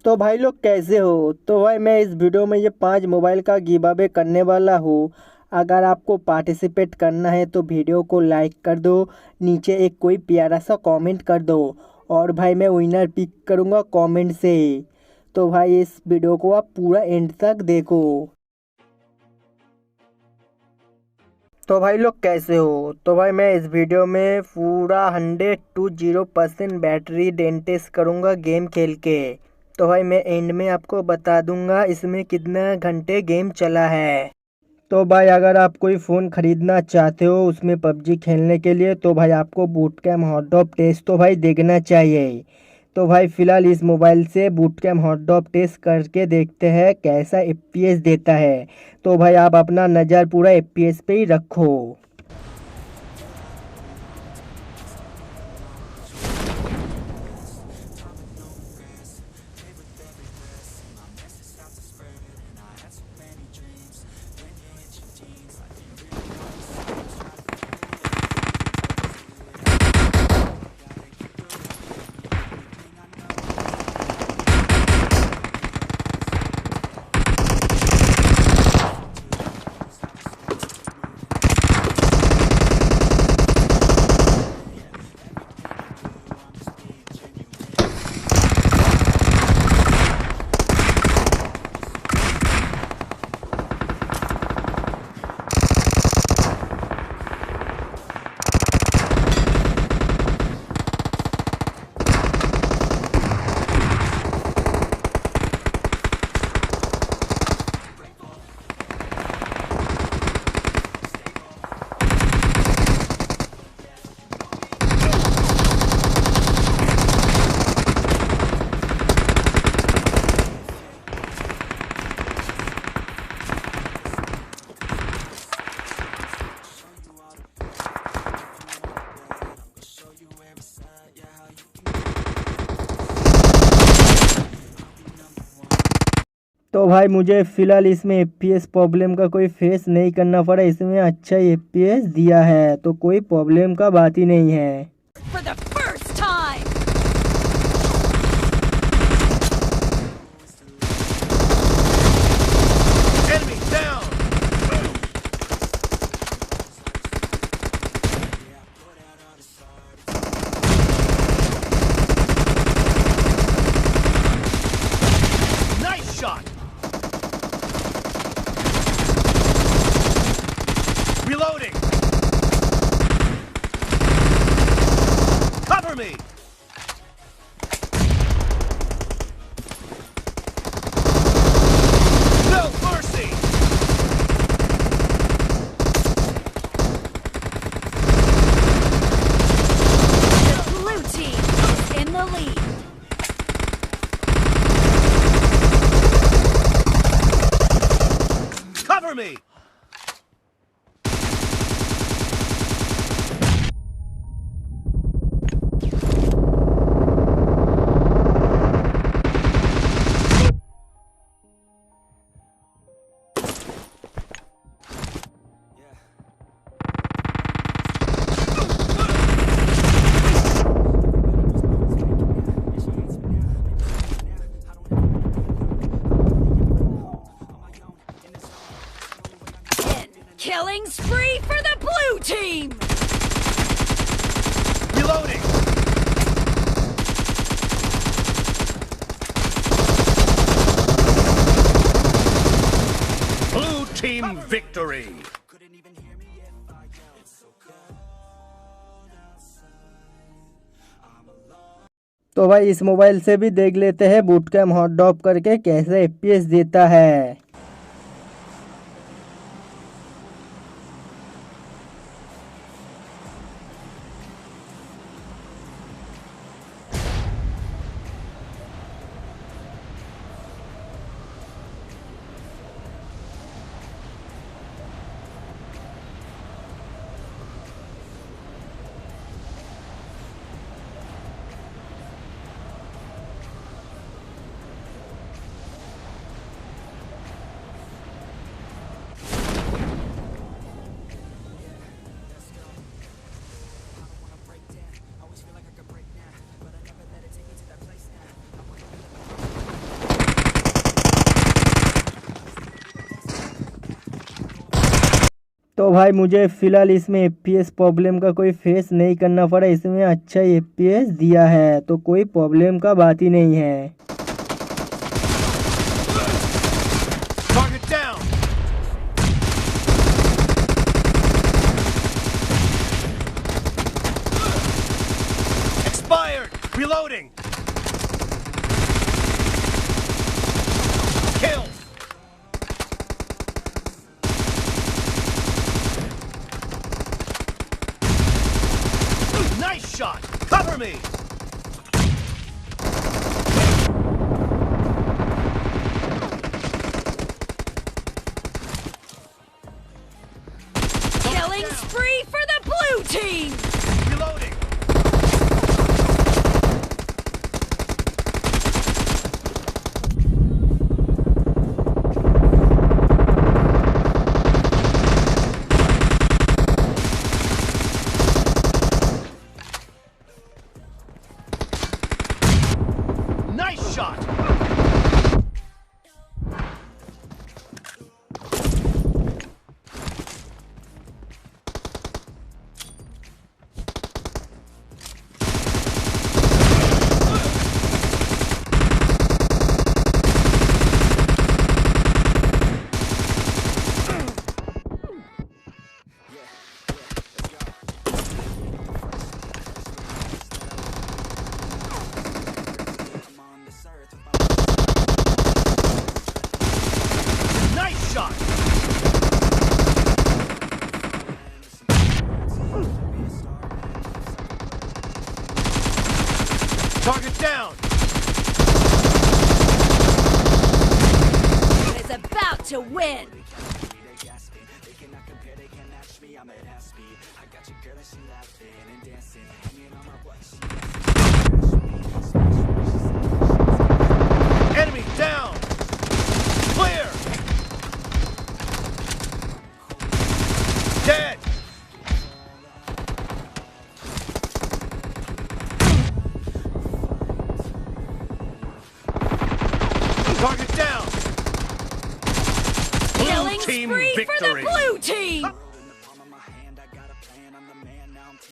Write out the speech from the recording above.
तो भाई लोग कैसे हो। तो भाई मैं इस वीडियो में ये 5 मोबाइल का गिव अवे करने वाला हूँ। अगर आपको पार्टिसिपेट करना है तो वीडियो को लाइक कर दो, नीचे एक कोई प्यारा सा कमेंट कर दो और भाई मैं विनर पिक करूँगा कमेंट से। तो भाई इस वीडियो को आप पूरा एंड तक देखो। तो भाई लोग कैसे हो। तो भाई मैं इस वीडियो में पूरा 100 to 0% बैटरी डेंटेस करूँगा गेम खेल के। तो भाई मैं एंड में आपको बता दूंगा इसमें कितना घंटे गेम चला है। तो भाई अगर आप कोई फ़ोन ख़रीदना चाहते हो उसमें पबजी खेलने के लिए तो भाई आपको बूट कैम्प हॉट डॉप टेस्ट तो भाई देखना चाहिए। तो भाई फ़िलहाल इस मोबाइल से बूट कैम्प हॉट डॉप टेस्ट करके देखते हैं कैसा एफपीएस देता है। तो भाई आप अपना नज़र पूरा एफपीएस पे ही रखो। तो भाई मुझे फ़िलहाल इसमें एफपीएस प्रॉब्लम का कोई फेस नहीं करना पड़ा, इसमें अच्छा एफपीएस दिया है तो कोई प्रॉब्लम का बात ही नहीं है। For the first time! Enemy down! Nice shot! Reloading! Cover me! No mercy! Blue team is in the lead. Cover me! Killing spree for the blue team! Reloading! Blue team victory! तो भाई इस mobile से भी देख लेते हैं boot camp hot डॉप करके कैसा एफपीएस देता है। तो भाई मुझे फ़िलहाल इसमें एफपीएस प्रॉब्लम का कोई फेस नहीं करना पड़ा, इसमें अच्छा एफपीएस दिया है तो कोई प्रॉब्लम का बात ही नहीं है। Target down. Expired. Reloading. Kill. Nice shot. Cover me. Killing spree for the blue team! Reloading. Nice shot. Nice shot. Target down. Is about to win! Enemy down. Clear. Dead. Target down. Blue Killing team spree for the victory. blue team!